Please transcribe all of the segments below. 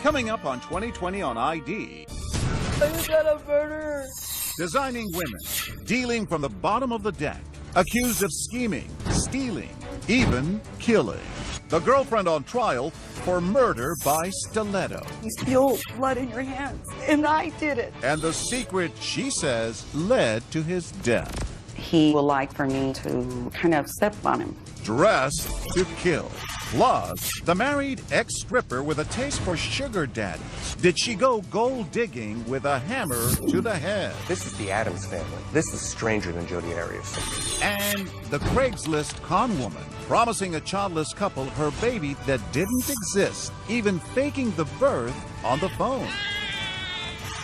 Coming up on 2020 on ID. You got a murderer. Designing women, dealing from the bottom of the deck, accused of scheming, stealing, even killing. The girlfriend on trial for murder by stiletto. You spilled blood in your hands, and I did it. And the secret, she says, led to his death. He would like for me to kind of step on him. Dressed to kill. Plus, the married ex-stripper with a taste for sugar daddies. Did she go gold digging with a hammer to the head? This is the Addams family. This is stranger than Jodi Arias. And the Craigslist con woman, promising a childless couple her baby that didn't exist, even faking the birth on the phone.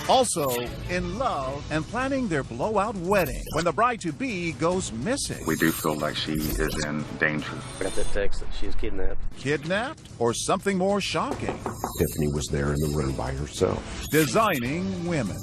Also, in love and planning their blowout wedding when the bride-to-be goes missing. We do feel like she is in danger. Got that text that she's kidnapped. Kidnapped? Or something more shocking? Tiffany was there in the room by herself. Designing women.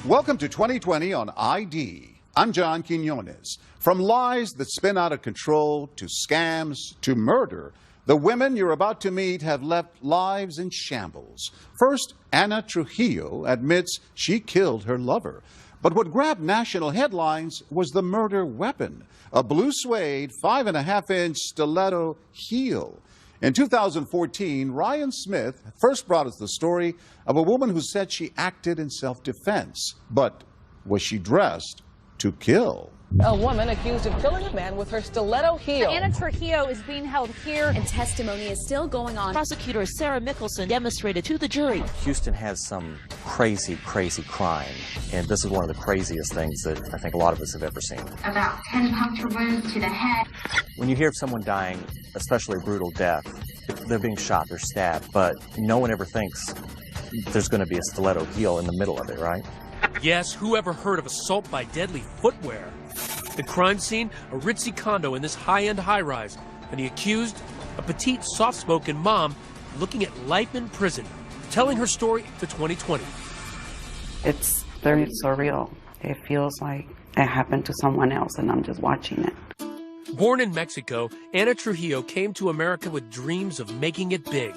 Welcome to 2020 on ID. I'm John Quinones. From lies that spin out of control to scams to murder, the women you're about to meet have left lives in shambles. First, Ana Trujillo admits she killed her lover. But what grabbed national headlines was the murder weapon, a blue suede 5.5-inch stiletto heel. In 2014, Ryan Smith first brought us the story of a woman who said she acted in self-defense. But was she dressed to kill? A woman accused of killing a man with her stiletto heel. Ana Trujillo is being held here, and testimony is still going on. Prosecutor Sarah Mickelson demonstrated to the jury. Houston has some crazy, crazy crime, and this is one of the craziest things that I think a lot of us have ever seen. About 10 puncture wounds to the head. When you hear of someone dying, especially a brutal death, they're being shot, they're stabbed, but no one ever thinks there's going to be a stiletto heel in the middle of it, right? Yes, who ever heard of assault by deadly footwear? The crime scene, a ritzy condo in this high-end high-rise, and the accused, a petite, soft-spoken mom looking at life in prison, telling her story to 2020. It's very surreal. It feels like it happened to someone else, and I'm just watching it. Born in Mexico, Ana Trujillo came to America with dreams of making it big.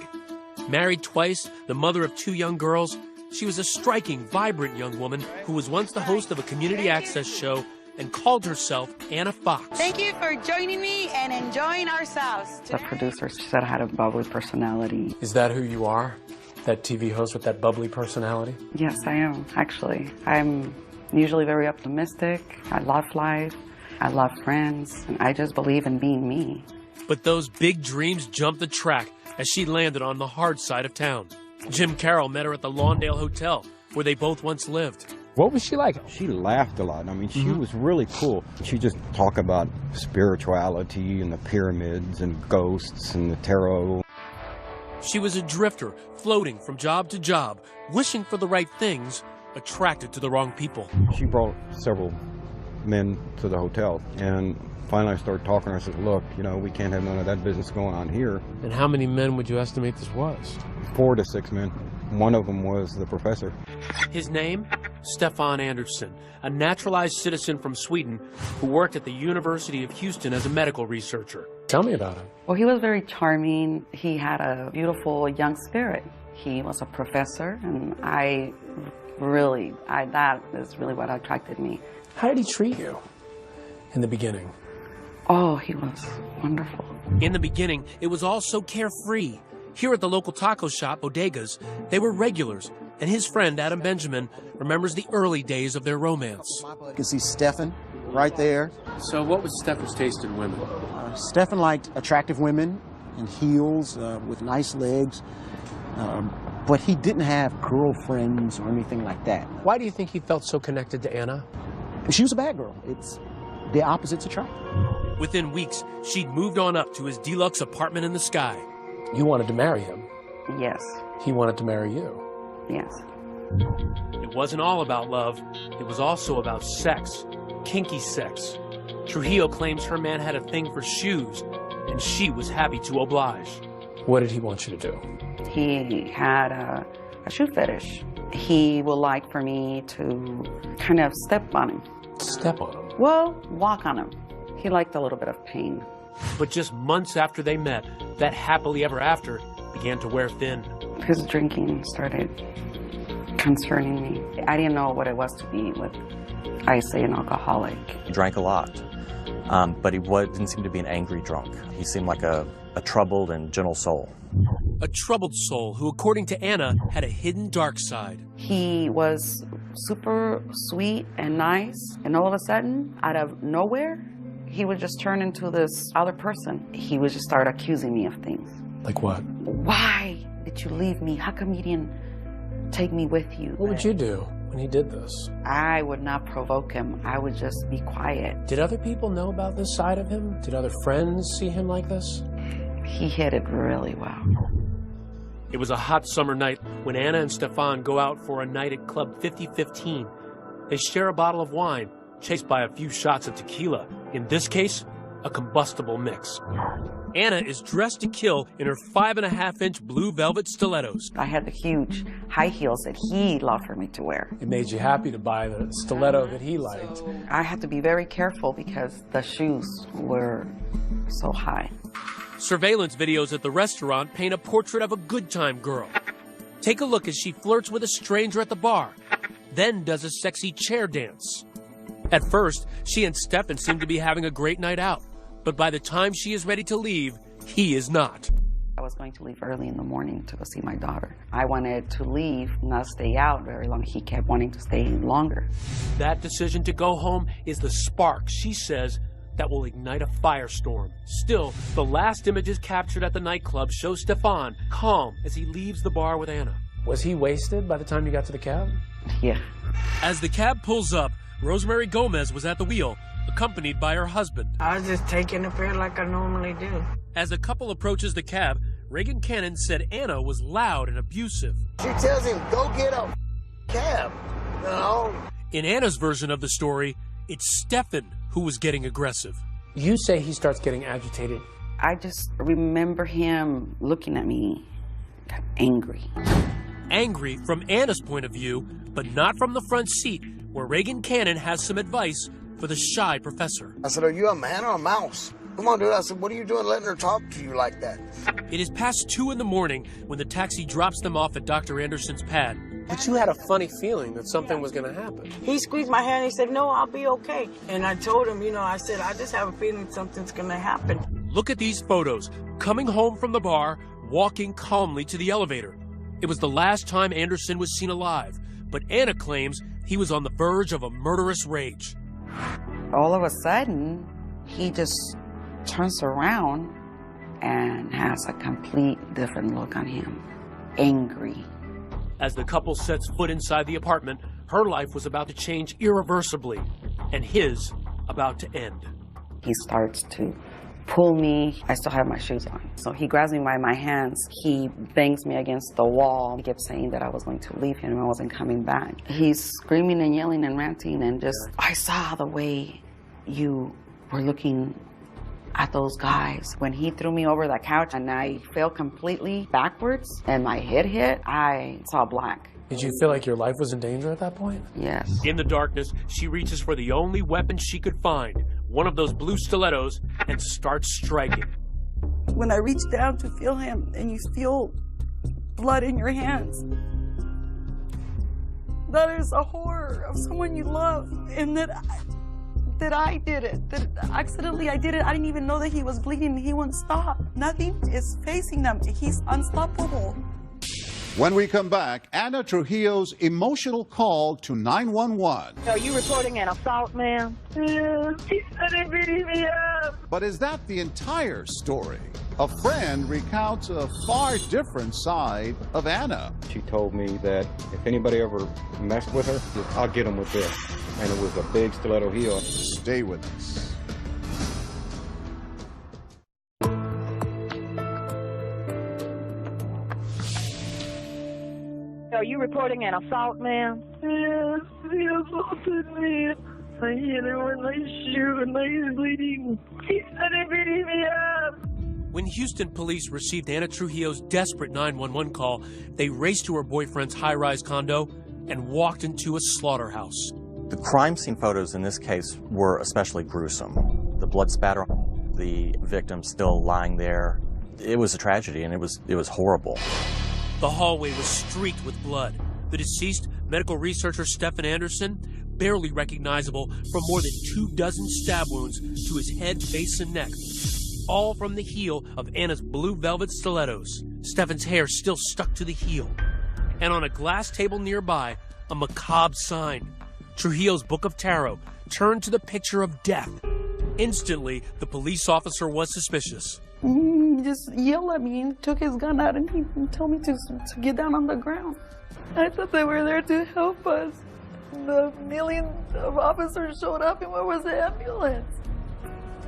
Married twice, the mother of 2 young girls, she was a striking, vibrant young woman who was once the host of a community access show and called herself Anna Fox. Thank you for joining me and enjoying ourselves. The producer said I had a bubbly personality. Is that who you are? That TV host with that bubbly personality? Yes, I am, actually. I'm usually very optimistic. I love life. I love friends. And I just believe in being me. But those big dreams jumped the track as she landed on the hard side of town. Jim Carroll met her at the Lawndale Hotel, where they both once lived. What was she like? She laughed a lot. I mean, she was really cool. She just talked about spirituality and the pyramids and ghosts and the tarot. She was a drifter, floating from job to job, wishing for the right things, attracted to the wrong people. She brought several men to the hotel, and finally I started talking to her. I said, look, you know, we can't have none of that business going on here. And how many men would you estimate this was? 4 to 6 men. One of them was the professor. His name? Stefan Andersson, a naturalized citizen from Sweden who worked at the University of Houston as a medical researcher. Tell me about him. Well, he was very charming. He had a beautiful young spirit. He was a professor, and that is really what attracted me. How did he treat you in the beginning? Oh, he was wonderful. In the beginning, it was all so carefree. Here at the local taco shop, Bodegas, they were regulars, and his friend, Adam Benjamin, remembers the early days of their romance. You can see Stefan right there. So what was Stefan's taste in women? Stefan liked attractive women in heels with nice legs, but he didn't have girlfriends or anything like that. Why do you think he felt so connected to Anna? She was a bad girl. It's the opposites attract. Within weeks, she'd moved on up to his deluxe apartment in the sky. You wanted to marry him. Yes. He wanted to marry you. Yes. It wasn't all about love. It was also about sex. Kinky sex. Trujillo claims her man had a thing for shoes, and she was happy to oblige. What did he want you to do? He had a shoe fetish. He would like for me to kind of step on him. Step on him? Well, walk on him. He liked a little bit of pain. But just months after they met, that happily ever after began to wear thin. His drinking started concerning me. I didn't know what it was to be with, I say, an alcoholic. He drank a lot, but he didn't seem to be an angry drunk. He seemed like a troubled and gentle soul. A troubled soul who, according to Anna, had a hidden dark side. He was super sweet and nice, and all of a sudden, out of nowhere, he would just turn into this other person. He would just start accusing me of things. Like what? Why did you leave me? How come you didn't take me with you? What would you do when he did this? I would not provoke him. I would just be quiet. Did other people know about this side of him? Did other friends see him like this? He hid it really well. It was a hot summer night when Anna and Stefan go out for a night at Club 5015. They share a bottle of wine, chased by a few shots of tequila. In this case, a combustible mix. Anna is dressed to kill in her 5.5-inch blue velvet stilettos. I had the huge high heels that he loved for me to wear. It made you happy to buy the stiletto that he liked. I had to be very careful because the shoes were so high. Surveillance videos at the restaurant paint a portrait of a good time girl. Take a look as she flirts with a stranger at the bar, then does a sexy chair dance. At first, she and Stefan seem to be having a great night out, but by the time she is ready to leave, he is not. I was going to leave early in the morning to go see my daughter. I wanted to leave, not stay out very long. He kept wanting to stay longer. That decision to go home is the spark, she says, that will ignite a firestorm. Still, the last images captured at the nightclub show Stefan calm as he leaves the bar with Anna. Was he wasted by the time you got to the cab? Yeah. As the cab pulls up, Rosemary Gomez was at the wheel, accompanied by her husband. I was just taking the fare like I normally do. As the couple approaches the cab, Reagan Cannon said Anna was loud and abusive. She tells him, go get a cab. No. In Anna's version of the story, it's Stefan who was getting aggressive. You say he starts getting agitated. I just remember him looking at me angry. Angry from Anna's point of view, but not from the front seat, where Reagan Cannon has some advice for the shy professor. I said, are you a man or a mouse? Come on, dude. I said, what are you doing letting her talk to you like that? It is past 2 in the morning when the taxi drops them off at Dr. Anderson's pad. But you had a funny feeling that something was going to happen. He squeezed my hand and he said, no, I'll be okay. And I told him, I said, I just have a feeling something's going to happen. Look at these photos, coming home from the bar, walking calmly to the elevator. It was the last time Anderson was seen alive, but Anna claims he was on the verge of a murderous rage. All of a sudden, he just turns around and has a complete different look on him. Angry. As the couple sets foot inside the apartment, her life was about to change irreversibly, and his about to end. He starts to pull me. I still have my shoes on. So he grabs me by my hands. He bangs me against the wall. He kept saying that I was going to leave him and I wasn't coming back. He's screaming and yelling and ranting and just, I saw the way you were looking at those guys. When he threw me over the couch and I fell completely backwards and my head hit, I saw black. Did you feel like your life was in danger at that point? Yes. In the darkness, she reaches for the only weapon she could find, one of those blue stilettos, and starts striking. When I reach down to feel him and you feel blood in your hands, that is a horror of someone you love, and that I did it, that accidentally I did it. I didn't even know that he was bleeding and he wouldn't stop. Nothing is facing them. He's unstoppable. When we come back, Anna Trujillo's emotional call to 911. Are you reporting an assault, ma'am? Yeah, he started beating me up. But is that the entire story? A friend recounts a far different side of Anna. She told me that if anybody ever messed with her, I'll get them with this. And it was a big stiletto heel. Stay with us. Are you reporting an assault, ma'am? Yeah, he assaulted me. I hit her with my shoe and he's bleeding. He started beating me up. When Houston police received Anna Trujillo's desperate 911 call, they raced to her boyfriend's high-rise condo and walked into a slaughterhouse. The crime scene photos in this case were especially gruesome. The blood spatter, the victim still lying there, It was a tragedy, and it was horrible. The hallway was streaked with blood. The deceased, medical researcher Stephen Anderson, barely recognizable from more than 24 stab wounds to his head, face, and neck, all from the heel of Anna's blue velvet stilettos. Stephen's hair still stuck to the heel. And on a glass table nearby, a macabre sign. Trujillo's Book of Tarot turned to the picture of death. Instantly, the police officer was suspicious. He just yelled at me and took his gun out and he told me to get down on the ground. I thought they were there to help us. The millions of officers showed up and where was the ambulance?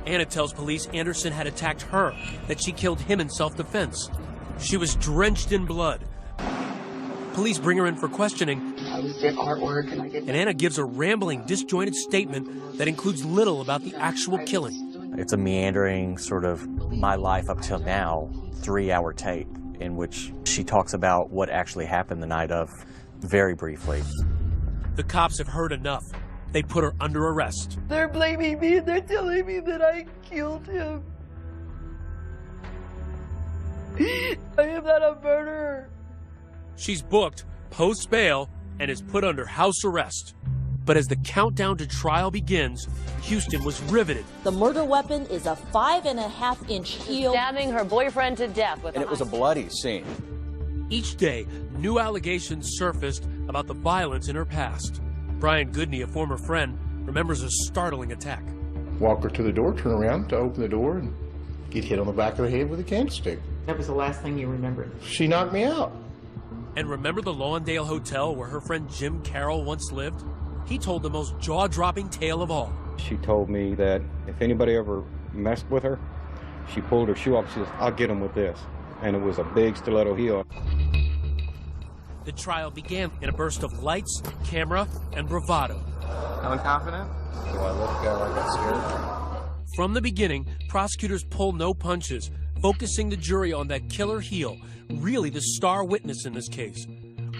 Anna tells police Anderson had attacked her, that she killed him in self-defense. She was drenched in blood. Police bring her in for questioning, and Anna gives a rambling, disjointed statement that includes little about the actual killing. It's a meandering sort of my life up till now 3-hour tape in which she talks about what actually happened the night of very briefly. The cops have heard enough. They put her under arrest. They're blaming me and they're telling me that I killed him. I am not a murderer. She's booked, post bail, and is put under house arrest. But as the countdown to trial begins, Houston was riveted. The murder weapon is a 5.5-inch heel. Stabbing her boyfriend to death with And it was a bloody scene. Each day, new allegations surfaced about the violence in her past. Brian Goodney, a former friend, remembers a startling attack. Walk her to the door, turn around to open the door, and get hit on the back of the head with a candlestick. That was the last thing you remembered? She knocked me out. And remember the Lawndale Hotel where her friend Jim Carroll once lived? He told the most jaw-dropping tale of all. She told me that if anybody ever messed with her, she pulled her shoe off. She says, "I'll get them with this." And it was a big stiletto heel. The trial began in a burst of lights, camera, and bravado. Feeling confident? Do I look like I got scared? From the beginning, prosecutors pull no punches, focusing the jury on that killer heel, really the star witness in this case.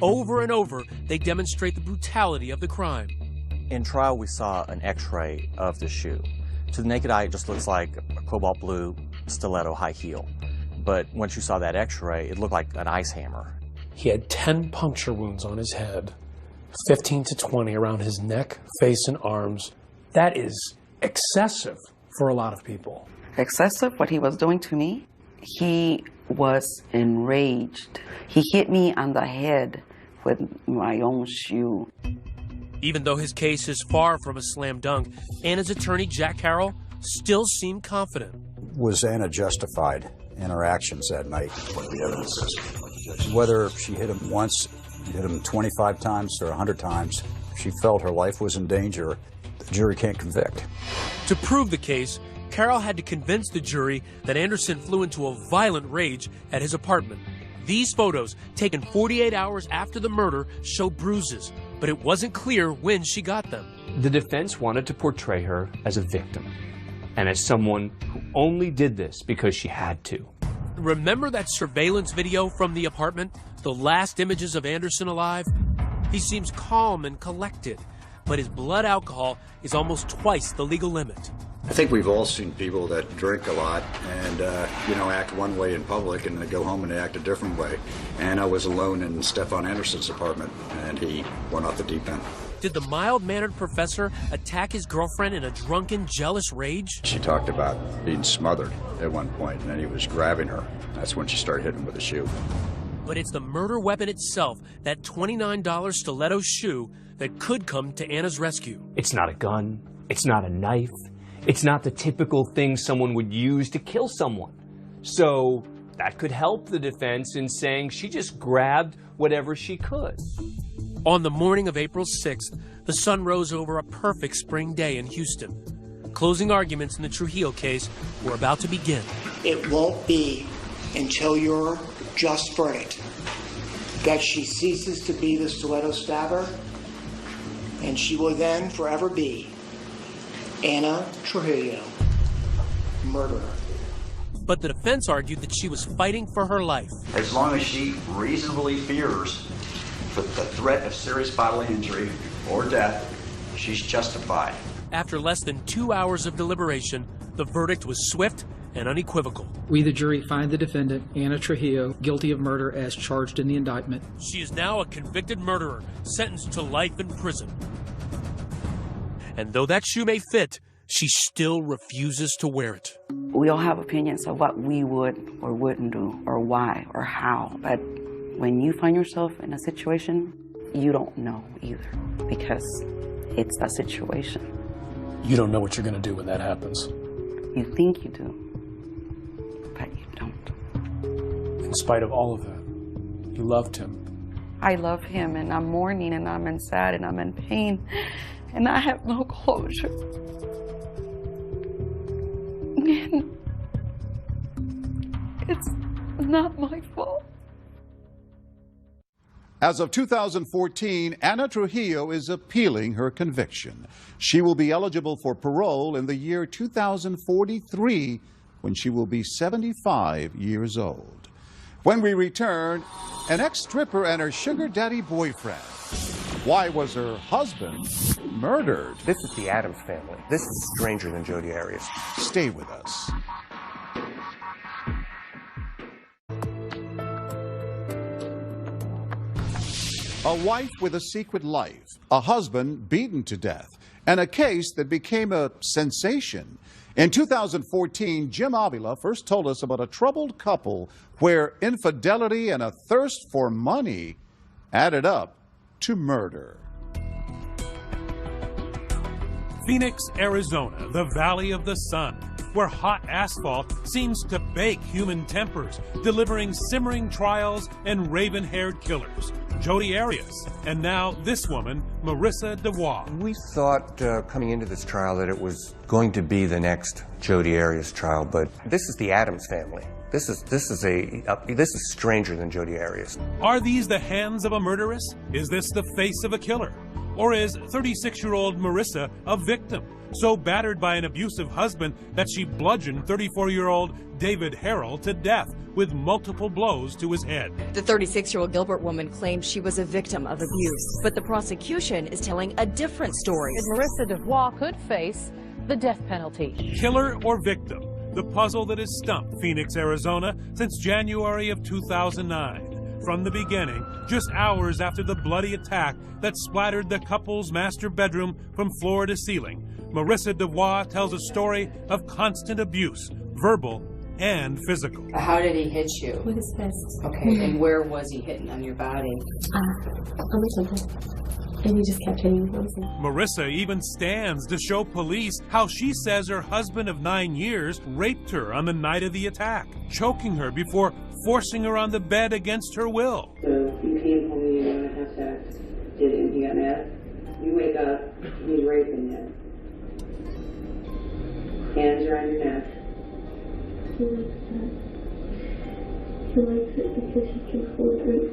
Over and over, they demonstrate the brutality of the crime. In trial, we saw an x-ray of the shoe. To the naked eye, it just looks like a cobalt blue stiletto high heel. But once you saw that x-ray, it looked like an ice hammer. He had 10 puncture wounds on his head, 15 to 20 around his neck, face, and arms. That is excessive for a lot of people. Excessive, what he was doing to me? He was enraged. He hit me on the head with my own shoe. Even though his case is far from a slam dunk, Anna's attorney, Jack Carroll, still seemed confident. Was Anna justified in her actions that night? What the evidence is. Whether she hit him once, hit him 25 times or 100 times, she felt her life was in danger, the jury can't convict. To prove the case, Carroll had to convince the jury that Anderson flew into a violent rage at his apartment. These photos, taken 48 hours after the murder, show bruises, but it wasn't clear when she got them. The defense wanted to portray her as a victim and as someone who only did this because she had to. Remember that surveillance video from the apartment? The last images of Anderson alive? He seems calm and collected, but his blood alcohol is almost twice the legal limit. I think we've all seen people that drink a lot and, act one way in public and they go home and they act a different way. Anna was alone in Stefan Anderson's apartment and he went off the deep end. Did the mild-mannered professor attack his girlfriend in a drunken, jealous rage? She talked about being smothered at one point and then he was grabbing her. That's when she started hitting him with a shoe. But it's the murder weapon itself, that $29 stiletto shoe, that could come to Anna's rescue. It's not a gun. It's not a knife. It's not the typical thing someone would use to kill someone. So that could help the defense in saying she just grabbed whatever she could. On the morning of April 6th, the sun rose over a perfect spring day in Houston. Closing arguments in the Trujillo case were about to begin. It won't be until your just verdict that she ceases to be the stiletto stabber, and she will then forever be Anna Trujillo, murderer. But the defense argued that she was fighting for her life. As long as she reasonably fears the threat of serious bodily injury or death, she's justified. After less than 2 hours of deliberation, the verdict was swift and unequivocal. We, the jury, find the defendant, Anna Trujillo, guilty of murder as charged in the indictment. She is now a convicted murderer, sentenced to life in prison. And though that shoe may fit, she still refuses to wear it. We all have opinions of what we would or wouldn't do, or why, or how. But when you find yourself in a situation, you don't know either, because it's a situation. You don't know what you're going to do when that happens. You think you do, but you don't. In spite of all of that, you loved him. I love him, and I'm mourning, and I'm sad, and I'm in pain, and I have no closure. And it's not my fault. As of 2014, Anna Trujillo is appealing her conviction. She will be eligible for parole in the year 2043, when she will be 75 years old. When we return, an ex-stripper and her sugar daddy boyfriend. Why was her husband murdered? This is the Addams family. This is stranger than Jodi Arias. Stay with us. A wife with a secret life, a husband beaten to death, and a case that became a sensation. In 2014, Jim Avila first told us about a troubled couple where infidelity and a thirst for money added up to murder. Phoenix, Arizona, the Valley of the Sun, where hot asphalt seems to bake human tempers, delivering simmering trials and raven-haired killers. Jodi Arias, and now this woman, Marissa DeWaugh. We thought coming into this trial that it was going to be the next Jodi Arias trial, but this is the Addams family. This is stranger than Jodi Arias. Are these the hands of a murderess? Is this the face of a killer? Or is 36-year-old Marissa a victim, so battered by an abusive husband that she bludgeoned 34-year-old David Harrell to death with multiple blows to his head? The 36-year-old Gilbert woman claims she was a victim of abuse, but the prosecution is telling a different story. Marissa DeWaugh could face the death penalty. Killer or victim? The puzzle that has stumped Phoenix, Arizona since January of 2009. From the beginning, just hours after the bloody attack that splattered the couple's master bedroom from floor to ceiling, Marissa DeWaugh tells a story of constant abuse, verbal and physical. How did he hit you? With his fists. Okay, and where was he hitting on your body? Horizontal. And he just kept hitting me. Marissa even stands to show police how she says her husband of 9 years raped her on the night of the attack, choking her before forcing her on the bed against her will. So you came home, you didn't want to have sex, didn't you? Got mad. You wake up, he's raping you. Hands are on your neck. He likes that. He likes it because he can hold right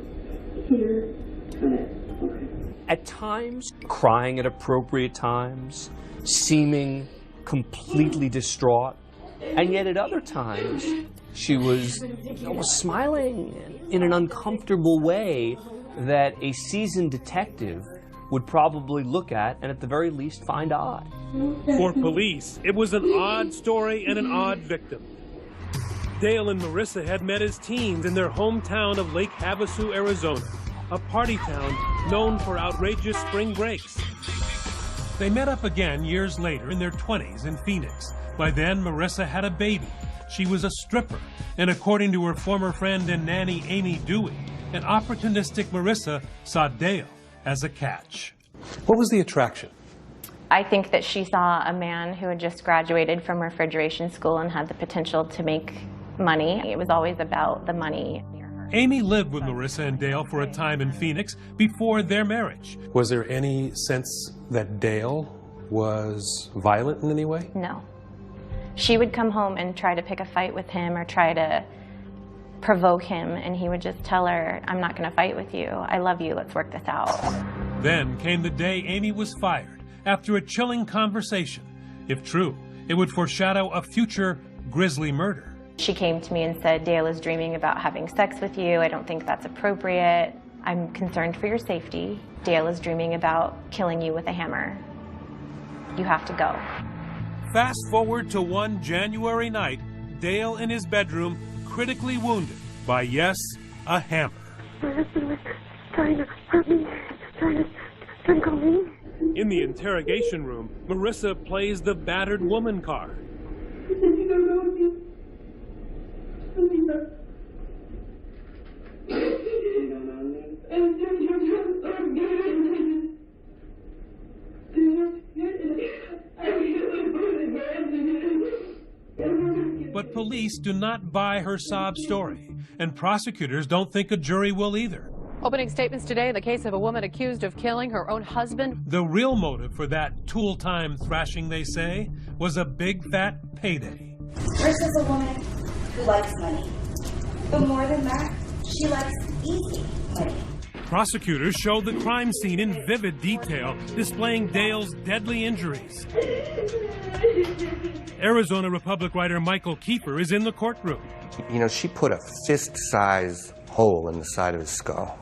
here. Got it. Okay. At times, crying at appropriate times, seeming completely distraught, and yet at other times, she was almost smiling in an uncomfortable way that a seasoned detective would probably look at and at the very least find odd. For police, it was an odd story and an odd victim. Dale and Marissa had met as teens in their hometown of Lake Havasu, Arizona, a party town known for outrageous spring breaks. They met up again years later in their 20s in Phoenix. By then, Marissa had a baby. She was a stripper, and according to her former friend and nanny, Amy Dewey, an opportunistic Marissa saw Dale as a catch. What was the attraction? I think that she saw a man who had just graduated from refrigeration school and had the potential to make money. It was always about the money. Amy lived with Marissa and Dale for a time in Phoenix before their marriage. Was there any sense that Dale was violent in any way? No. She would come home and try to pick a fight with him or try to provoke him, and he would just tell her, I'm not going to fight with you. I love you. Let's work this out. Then came the day Amy was fired after a chilling conversation. If true, it would foreshadow a future grisly murder. She came to me and said, Dale is dreaming about having sex with you. I don't think that's appropriate. I'm concerned for your safety. Dale is dreaming about killing you with a hammer. You have to go. Fast forward to one January night, Dale in his bedroom, critically wounded by, yes, a hammer. My husband was trying to hurt me, trying to call me. In the interrogation room, Marissa plays the battered woman card. But police do not buy her sob story, and prosecutors don't think a jury will either. Opening statements today in the case of a woman accused of killing her own husband. The real motive for that tool-time thrashing, they say, was a big fat payday. Marissa's a woman who likes money. But more than that, she likes easy money. Prosecutors showed the crime scene in vivid detail, displaying Dale's deadly injuries. Arizona Republic writer Michael Kiefer is in the courtroom. You know, she put a fist-size hole in the side of his skull.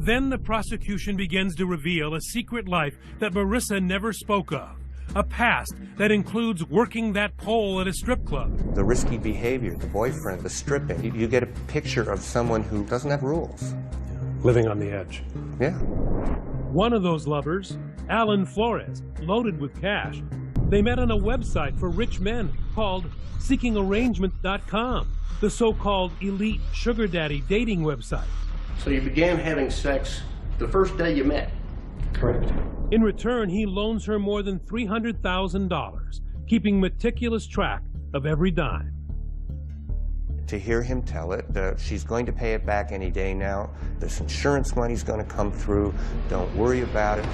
Then the prosecution begins to reveal a secret life that Marissa never spoke of. A past that includes working that pole at a strip club. The risky behavior, the boyfriend, the stripping. You get a picture of someone who doesn't have rules. Living on the edge. Yeah. One of those lovers, Alan Flores, loaded with cash. They met on a website for rich men called SeekingArrangement.com, the so-called elite sugar daddy dating website. So you began having sex the first day you met? Correct. In return, he loans her more than $300,000, keeping meticulous track of every dime. To hear him tell it, she's going to pay it back any day now. This insurance money's going to come through. Don't worry about it.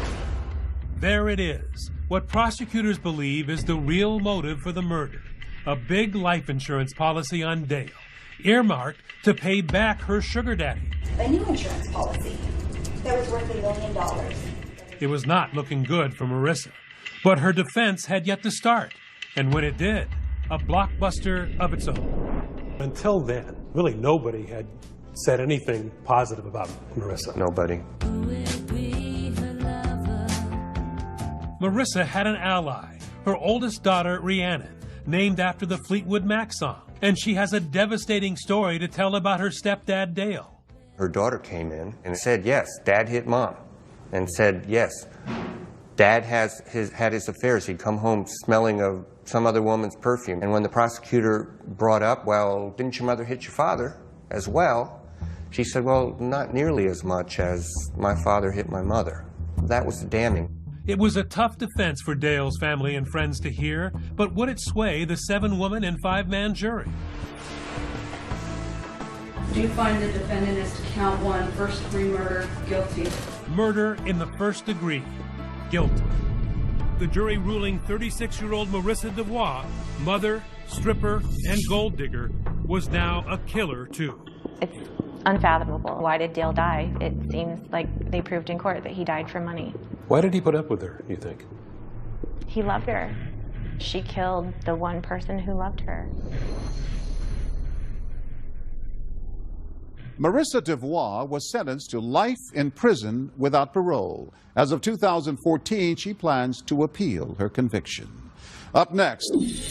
There it is. What prosecutors believe is the real motive for the murder. A big life insurance policy on Dale, earmarked to pay back her sugar daddy. A new insurance policy that was worth $1 million. It was not looking good for Marissa, but her defense had yet to start. And when it did, a blockbuster of its own. Until then, really nobody had said anything positive about Marissa. Nobody. Marissa had an ally, her oldest daughter, Rhiannon, named after the Fleetwood Mac song. And she has a devastating story to tell about her stepdad, Dale. Her daughter came in and said, yes, Dad hit Mom. And said, yes, Dad had his affairs. He'd come home smelling of some other woman's perfume. And when the prosecutor brought up, well, didn't your mother hit your father as well? She said, well, not nearly as much as my father hit my mother. That was damning. It was a tough defense for Dale's family and friends to hear, but would it sway the 7-woman and 5-man jury? Do you find the defendant as to count 1, first-degree murder, guilty? Murder in the first degree, guilty. The jury ruling 36-year-old Marissa DeVois, mother, stripper, and gold digger, was now a killer too. It's unfathomable. Why did Dale die? It seems like they proved in court that he died for money. Why did he put up with her, you think? He loved her. She killed the one person who loved her. Marissa DeVois was sentenced to life in prison without parole. As of 2014, she plans to appeal her conviction. Up next,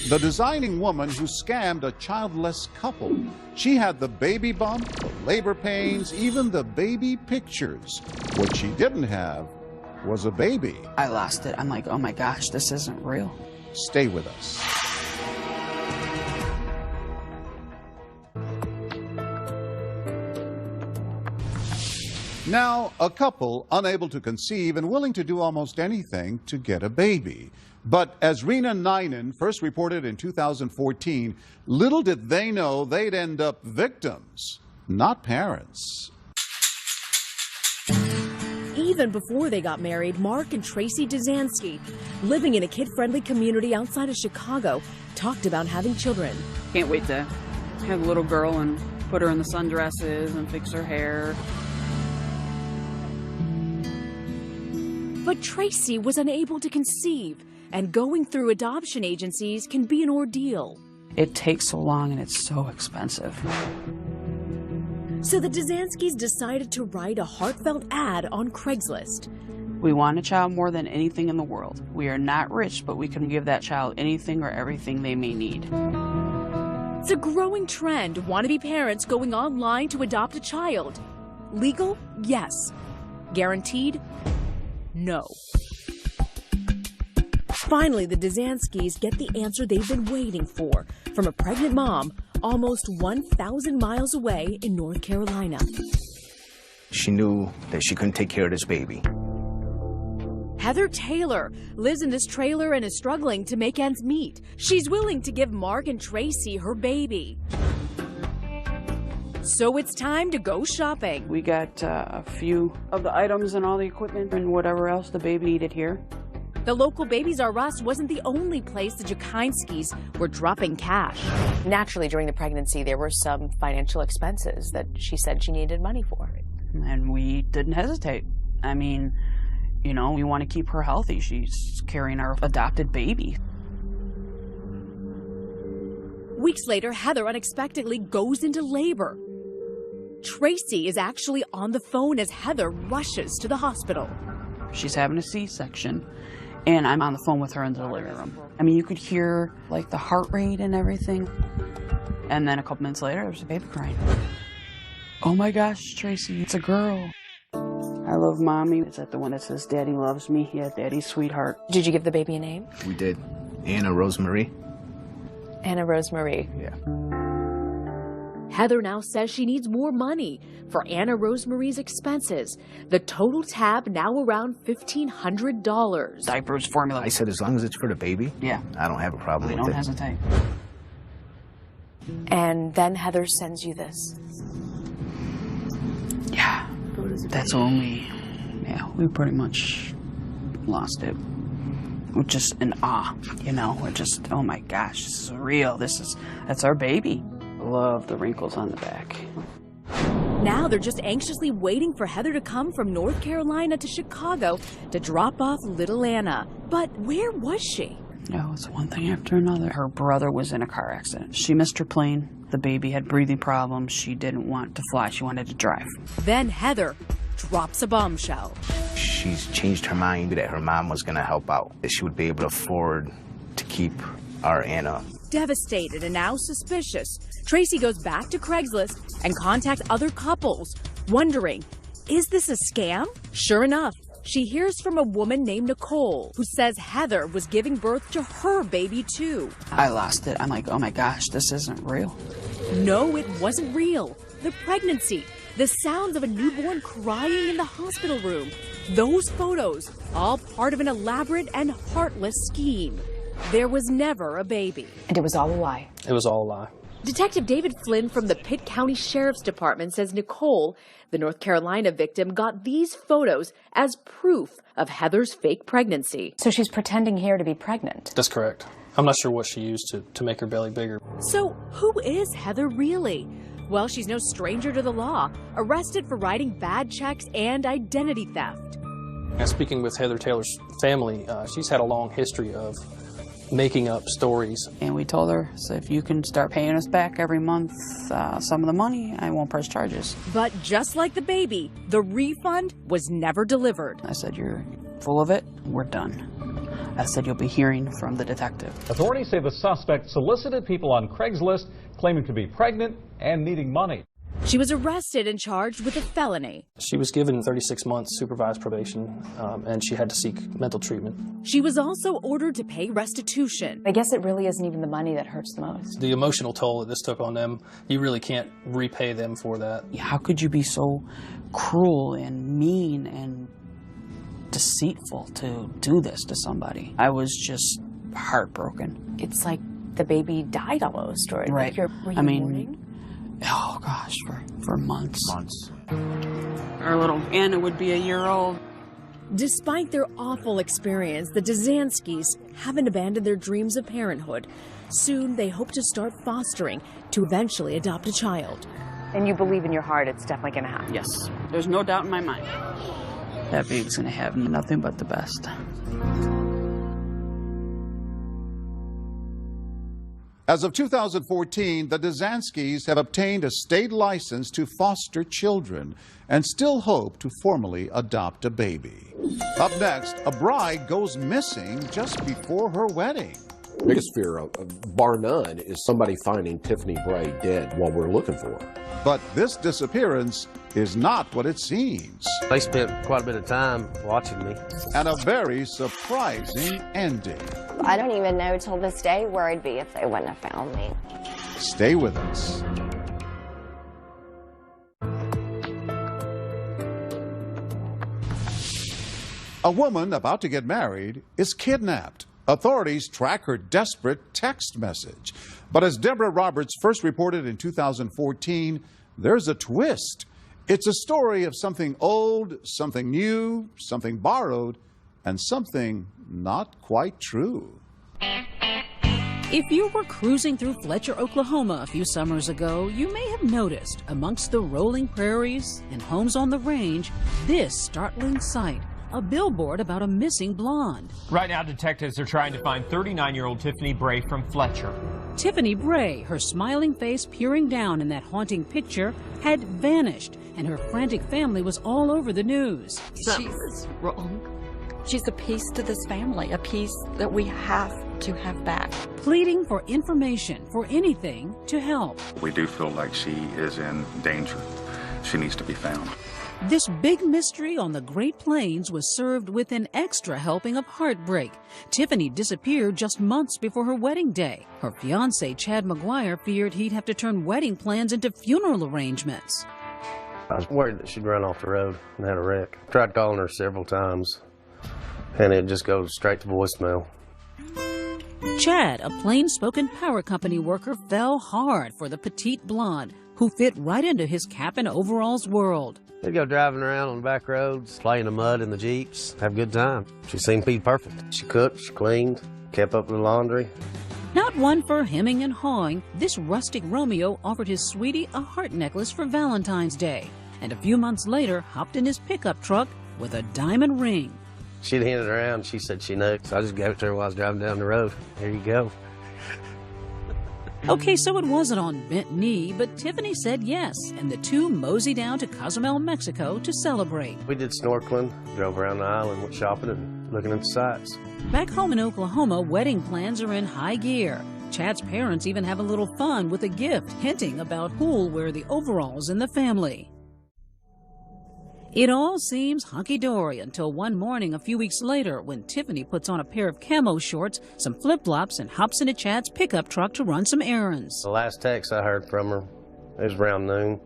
the designing woman who scammed a childless couple. She had the baby bump, the labor pains, even the baby pictures. What she didn't have was a baby. I lost it. I'm like, oh my gosh, this isn't real. Stay with us. Now, a couple unable to conceive and willing to do almost anything to get a baby. But as Rena Ninen first reported in 2014, little did they know they'd end up victims, not parents. Even before they got married, Mark and Tracy Dzansky, living in a kid-friendly community outside of Chicago, talked about having children. Can't wait to have a little girl and put her in the sundresses and fix her hair. But Tracy was unable to conceive, and going through adoption agencies can be an ordeal. It takes so long and it's so expensive. So the Dzanskys decided to write a heartfelt ad on Craigslist. We want a child more than anything in the world. We are not rich, but we can give that child anything or everything they may need. It's a growing trend, wannabe parents going online to adopt a child. Legal? Yes. Guaranteed? No. Finally, the Dzanskis get the answer they've been waiting for from a pregnant mom almost 1,000 miles away in North Carolina. She knew that she couldn't take care of this baby. Heather Taylor lives in this trailer and is struggling to make ends meet. She's willing to give Mark and Tracy her baby. So it's time to go shopping. We got a few of the items and all the equipment and whatever else the baby needed here. The local Babies R Us wasn't the only place the Jakinskis were dropping cash. Naturally, during the pregnancy, there were some financial expenses that she said she needed money for. And we didn't hesitate. I mean, you know, we want to keep her healthy. She's carrying our adopted baby. Weeks later, Heather unexpectedly goes into labor. Tracy is actually on the phone as Heather rushes to the hospital. She's having a C-section, and I'm on the phone with her in the living room. I mean, you could hear, like, the heart rate and everything. And then a couple minutes later, there's a baby crying. Oh my gosh, Tracy, it's a girl. I love Mommy. Is that the one that says Daddy loves me? Yeah, Daddy's sweetheart. Did you give the baby a name? We did. Anna Rosemary. Anna Rosemary. Yeah. Heather now says she needs more money for Anna Rosemary's expenses. The total tab now around $1,500. Diapers, formula. I said as long as it's for the baby, yeah, I don't have a problem with it. Don't hesitate. And then Heather sends you this. Yeah, that's when we pretty much lost it. We're just in awe, you know. We're just, oh my gosh, this is real. That's our baby. I love the wrinkles on the back. Now they're just anxiously waiting for Heather to come from North Carolina to Chicago to drop off little Anna. But where was she? Oh, it's one thing after another. Her brother was in a car accident. She missed her plane. The baby had breathing problems. She didn't want to fly. She wanted to drive. Then Heather drops a bombshell. She's changed her mind that her mom was going to help out, that she would be able to afford to keep our Anna. Devastated and now suspicious, Tracy goes back to Craigslist and contacts other couples, wondering, is this a scam? Sure enough, she hears from a woman named Nicole who says Heather was giving birth to her baby too. I lost it. I'm like, oh my gosh, this isn't real. No, it wasn't real. The pregnancy, the sounds of a newborn crying in the hospital room, those photos, all part of an elaborate and heartless scheme. There was never a baby. And it was all a lie. It was all a lie. Detective David Flynn from the Pitt County Sheriff's Department says Nicole, the North Carolina victim, got these photos as proof of Heather's fake pregnancy. So she's pretending here to be pregnant. That's correct. I'm not sure what she used to make her belly bigger. So who is Heather really? Well, she's no stranger to the law, arrested for writing bad checks and identity theft. And speaking with Heather Taylor's family, she's had a long history of making up stories. And we told her, so if you can start paying us back every month some of the money, I won't press charges. But just like the baby, the refund was never delivered. I said, you're full of it, we're done. I said, you'll be hearing from the detective. Authorities say the suspect solicited people on Craigslist claiming to be pregnant and needing money. She was arrested and charged with a felony. She was given 36 months supervised probation, and she had to seek mental treatment. She was also ordered to pay restitution. I guess it really isn't even the money that hurts the most. The emotional toll that this took on them, you really can't repay them for that. How could you be so cruel and mean and deceitful to do this to somebody? I was just heartbroken. It's like the baby died almost, or right. Like were you mourning? Oh gosh, for months. Our little Anna would be a year old. Despite their awful experience, the Dzanskis haven't abandoned their dreams of parenthood. Soon, they hope to start fostering to eventually adopt a child. And you believe in your heart it's definitely going to happen? Yes, there's no doubt in my mind. That baby's going to have nothing but the best. As of 2014, the Dzanskis have obtained a state license to foster children and still hope to formally adopt a baby. Up next, a bride goes missing just before her wedding. Biggest fear, bar none, is somebody finding Tiffany Bray dead while we're looking for her. But this disappearance is not what it seems. They spent quite a bit of time watching me. And a very surprising ending. I don't even know till this day where I'd be if they wouldn't have found me. Stay with us. A woman about to get married is kidnapped. Authorities track her desperate text message. But as Deborah Roberts first reported in 2014, there's a twist. It's a story of something old, something new, something borrowed, and something not quite true. If you were cruising through Fletcher, Oklahoma a few summers ago, you may have noticed amongst the rolling prairies and homes on the range this startling sight. A billboard about a missing blonde. Right now, detectives are trying to find 39-year-old Tiffany Bray from Fletcher. Tiffany Bray, her smiling face peering down in that haunting picture, had vanished, and her frantic family was all over the news. She's wrong. She's a piece to this family, a piece that we have to have back. Pleading for information, for anything to help. We do feel like she is in danger. She needs to be found. This big mystery on the Great Plains was served with an extra helping of heartbreak. Tiffany disappeared just months before her wedding day. Her fiancé, Chad McGuire, feared he'd have to turn wedding plans into funeral arrangements. I was worried that she'd run off the road and had a wreck. Tried calling her several times, and it just goes straight to voicemail. Chad, a plain-spoken power company worker, fell hard for the petite blonde who fit right into his cap and overalls world. They'd go driving around on the back roads, play in the mud in the Jeeps, have a good time. She seemed to be perfect. She cooked, she cleaned, kept up with the laundry. Not one for hemming and hawing, this rustic Romeo offered his sweetie a heart necklace for Valentine's Day, and a few months later hopped in his pickup truck with a diamond ring. She'd handed it around, she said she knew, so I just gave it to her while I was driving down the road. Here you go. Okay, so it wasn't on bent knee, but Tiffany said yes, and the two moseyed down to Cozumel, Mexico to celebrate. We did snorkeling, drove around the island, went shopping and looking at the sights. Back home in Oklahoma, wedding plans are in high gear. Chad's parents even have a little fun with a gift, hinting about who'll wear the overalls in the family. It all seems hunky-dory until one morning a few weeks later when Tiffany puts on a pair of camo shorts, some flip-flops, and hops into Chad's pickup truck to run some errands. The last text I heard from her, it was around noon.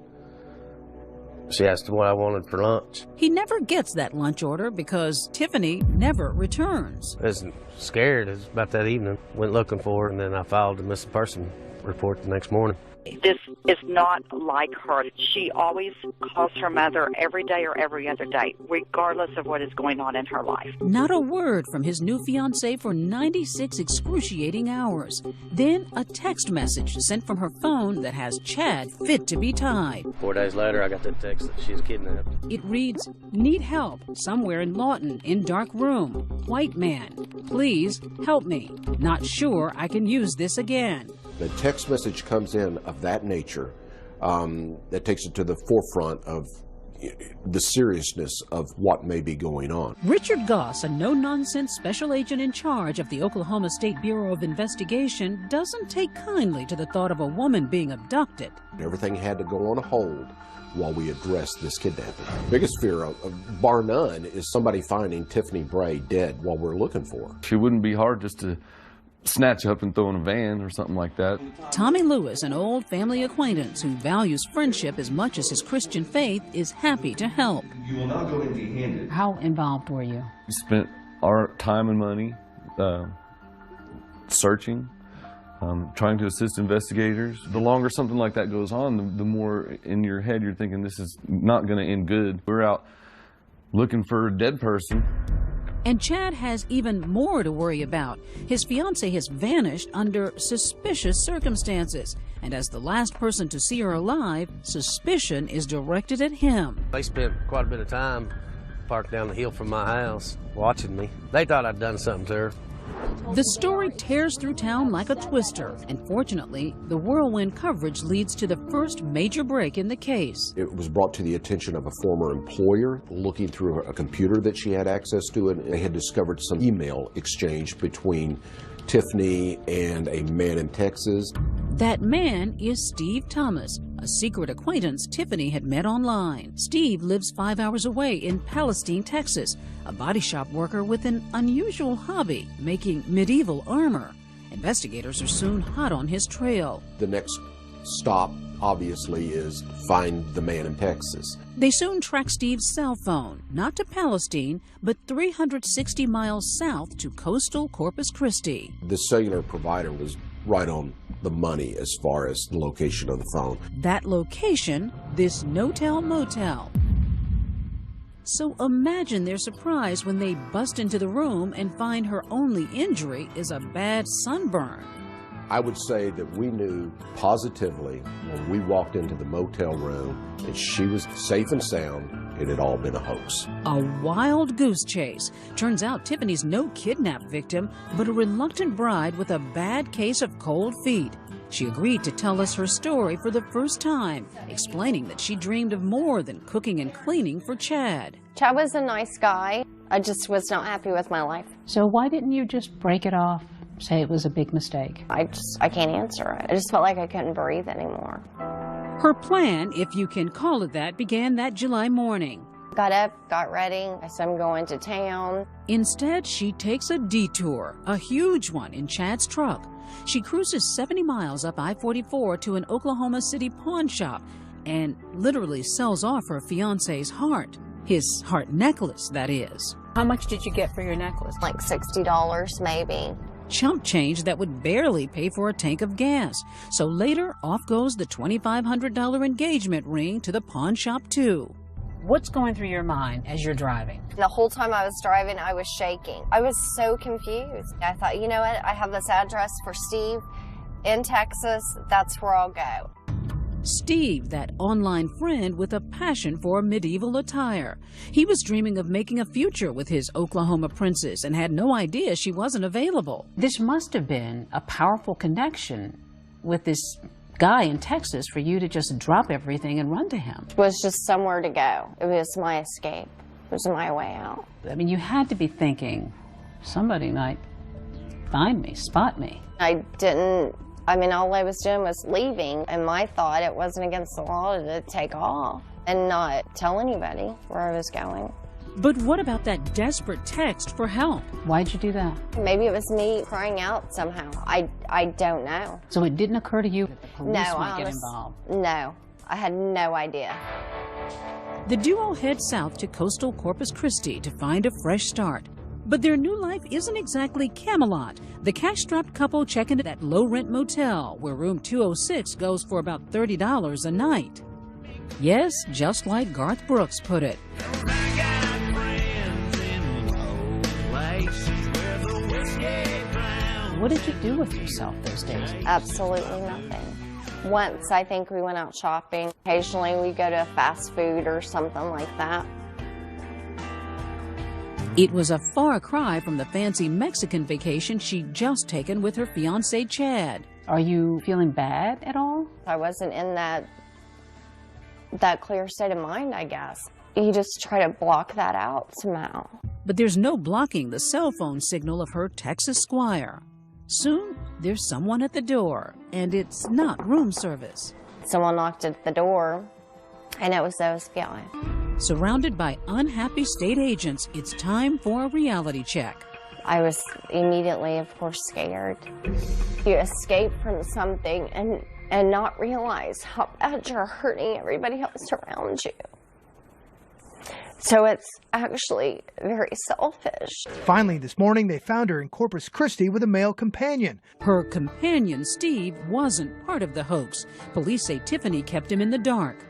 She asked what I wanted for lunch. He never gets that lunch order because Tiffany never returns. I was scared. It was about that evening. Went looking for her, and then I filed a missing person report the next morning. This is not like her. She always calls her mother every day or every other day, regardless of what is going on in her life. Not a word from his new fiancée for 96 excruciating hours. Then a text message sent from her phone that has Chad fit to be tied. 4 days later, I got that text that she's kidnapped. It reads, "Need help somewhere in Lawton in dark room. White man. Please help me. Not sure I can use this again." The text message comes in of that nature that takes it to the forefront of the seriousness of what may be going on. Richard Goss, a no-nonsense special agent in charge of the Oklahoma State Bureau of Investigation, doesn't take kindly to the thought of a woman being abducted. Everything had to go on hold while we address this kidnapping. Biggest fear, bar none, is somebody finding Tiffany Bray dead while we're looking for her. She wouldn't be hard just to snatch up and throw in a van or something like that. Tommy Lewis, an old family acquaintance who values friendship as much as his Christian faith, is happy to help. You will not go empty-handed. How involved were you? We spent our time and money searching, trying to assist investigators. The longer something like that goes on, the more in your head you're thinking this is not going to end good. We're out looking for a dead person. And Chad has even more to worry about. His fiancée has vanished under suspicious circumstances. And as the last person to see her alive, suspicion is directed at him. They spent quite a bit of time parked down the hill from my house watching me. They thought I'd done something to her. The story tears through town like a twister, and fortunately, the whirlwind coverage leads to the first major break in the case. It was brought to the attention of a former employer looking through a computer that she had access to, and they had discovered some email exchange between Tiffany and a man in Texas. That man is Steve Thomas, a secret acquaintance Tiffany had met online. Steve lives 5 hours away in Palestine, Texas, a body shop worker with an unusual hobby, making medieval armor. Investigators are soon hot on his trail. The next stop, obviously, is find the man in Texas. They soon track Steve's cell phone, not to Palestine, but 360 miles south to coastal Corpus Christi. The cellular provider was right on the money as far as the location of the phone. That location, this no-tell motel. So imagine their surprise when they bust into the room and find her only injury is a bad sunburn. I would say that we knew positively when we walked into the motel room that she was safe and sound. It had all been a hoax. A wild goose chase. Turns out Tiffany's no kidnap victim, but a reluctant bride with a bad case of cold feet. She agreed to tell us her story for the first time, explaining that she dreamed of more than cooking and cleaning for Chad. Chad was a nice guy. I just was not happy with my life. So why didn't you just break it off, say it was a big mistake? I can't answer it. I just felt like I couldn't breathe anymore. Her plan, if you can call it that, began that July morning. Got up, got ready. I said I'm going to town. Instead, she takes a detour, a huge one, in Chad's truck. She cruises 70 miles up I-44 to an Oklahoma City pawn shop and literally sells off her fiancé's heart. His heart necklace, that is. How much did you get for your necklace? Like $60 maybe. Chump change that would barely pay for a tank of gas. So later, off goes the $2,500 engagement ring to the pawn shop too. What's going through your mind as you're driving? The whole time I was driving, I was shaking. I was so confused. I thought, you know what? I have this address for Steve in Texas. That's where I'll go. Steve, that online friend with a passion for medieval attire. He was dreaming of making a future with his Oklahoma princess and had no idea she wasn't available. This must have been a powerful connection with this guy in Texas for you to just drop everything and run to him. It was just somewhere to go. It was my escape. It was my way out. I mean, you had to be thinking, somebody might find me, spot me. I mean, all I was doing was leaving, and my thought, it wasn't against the law to take off and not tell anybody where I was going. But what about that desperate text for help? Why'd you do that? Maybe it was me crying out somehow. I don't know. So it didn't occur to you that the police might get involved? No, I had no idea. The duo head south to coastal Corpus Christi to find a fresh start. But their new life isn't exactly Camelot. The cash-strapped couple check into that low-rent motel where room 206 goes for about $30 a night. Yes, just like Garth Brooks put it. What did you do with yourself those days? Absolutely nothing. Once, I think we went out shopping. Occasionally, we go to a fast food or something like that. It was a far cry from the fancy Mexican vacation she'd just taken with her fiancé, Chad. Are you feeling bad at all? I wasn't in that clear state of mind, I guess. You just try to block that out somehow. But there's no blocking the cell phone signal of her Texas squire. Soon, there's someone at the door, and it's not room service. Someone knocked at the door, and it was the FBI. Surrounded by unhappy state agents, it's time for a reality check. I was immediately, of course, scared. You escape from something and not realize how bad you're hurting everybody else around you. So it's actually very selfish. Finally, this morning, they found her in Corpus Christi with a male companion. Her companion, Steve, wasn't part of the hoax. Police say Tiffany kept him in the dark.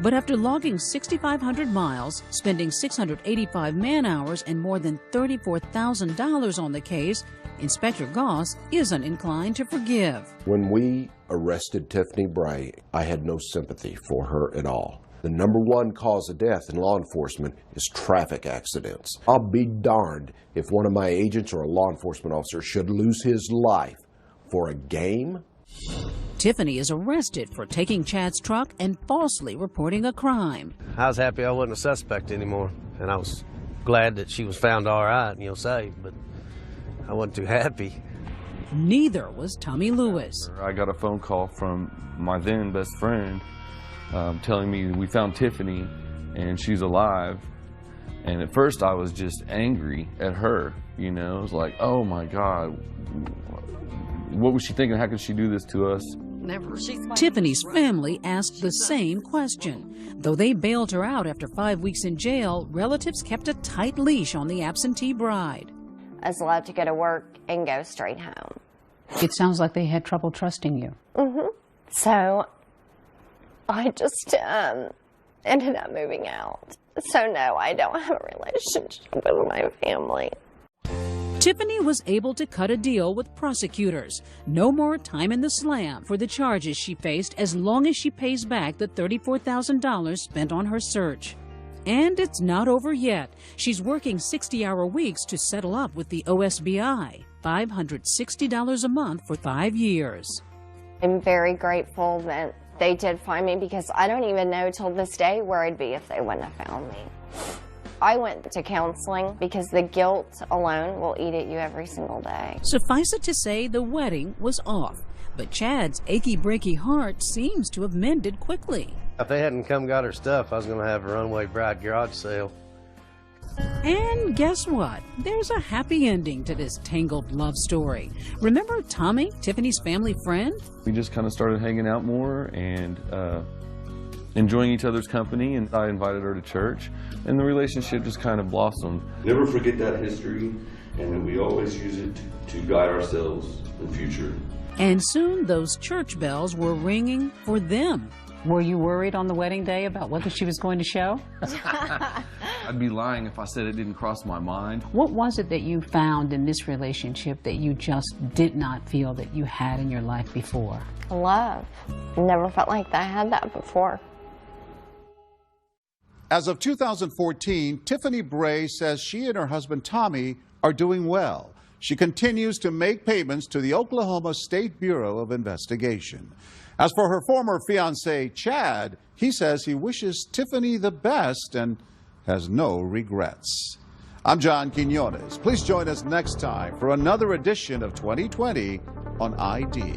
But after logging 6,500 miles, spending 685 man-hours, and more than $34,000 on the case, Inspector Goss isn't inclined to forgive. When we arrested Tiffany Bray, I had no sympathy for her at all. The #1 cause of death in law enforcement is traffic accidents. I'll be darned if one of my agents or a law enforcement officer should lose his life for a game. Tiffany is arrested for taking Chad's truck and falsely reporting a crime. I was happy I wasn't a suspect anymore, and I was glad that she was found all right, safe, but I wasn't too happy. Neither was Tommy Lewis. I got a phone call from my then best friend telling me we found Tiffany and she's alive. And at first I was just angry at her, you know. It was like, oh my God, what was she thinking? How could she do this to us? Never. Tiffany's family asked the same question. Though they bailed her out after 5 weeks in jail, relatives kept a tight leash on the absentee bride. I was allowed to go to work and go straight home. It sounds like they had trouble trusting you. So I just ended up moving out. So no, I don't have a relationship with my family. Tiffany was able to cut a deal with prosecutors. No more time in the slam for the charges she faced as long as she pays back the $34,000 spent on her search. And it's not over yet. She's working 60-hour weeks to settle up with the OSBI, $560 a month for 5 years. I'm very grateful that they did find me, because I don't even know till this day where I'd be if they wouldn't have found me. I went to counseling because the guilt alone will eat at you every single day. Suffice it to say, the wedding was off, but Chad's achy-breaky heart seems to have mended quickly. If they hadn't come got her stuff, I was going to have a runaway bride garage sale. And guess what? There's a happy ending to this tangled love story. Remember Tommy, Tiffany's family friend? We just kind of started hanging out more and enjoying each other's company, and I invited her to church, and the relationship just kind of blossomed. Never forget that history, and that we always use it to guide ourselves in the future. And soon those church bells were ringing for them. Were you worried on the wedding day about whether she was going to show? I'd be lying if I said it didn't cross my mind. What was it that you found in this relationship that you just did not feel that you had in your life before? Love. Never felt like I had that before. As of 2014, Tiffany Bray says she and her husband Tommy are doing well. She continues to make payments to the Oklahoma State Bureau of Investigation. As for her former fiancé, Chad, he says he wishes Tiffany the best and has no regrets. I'm John Quinones. Please join us next time for another edition of 2020 on ID.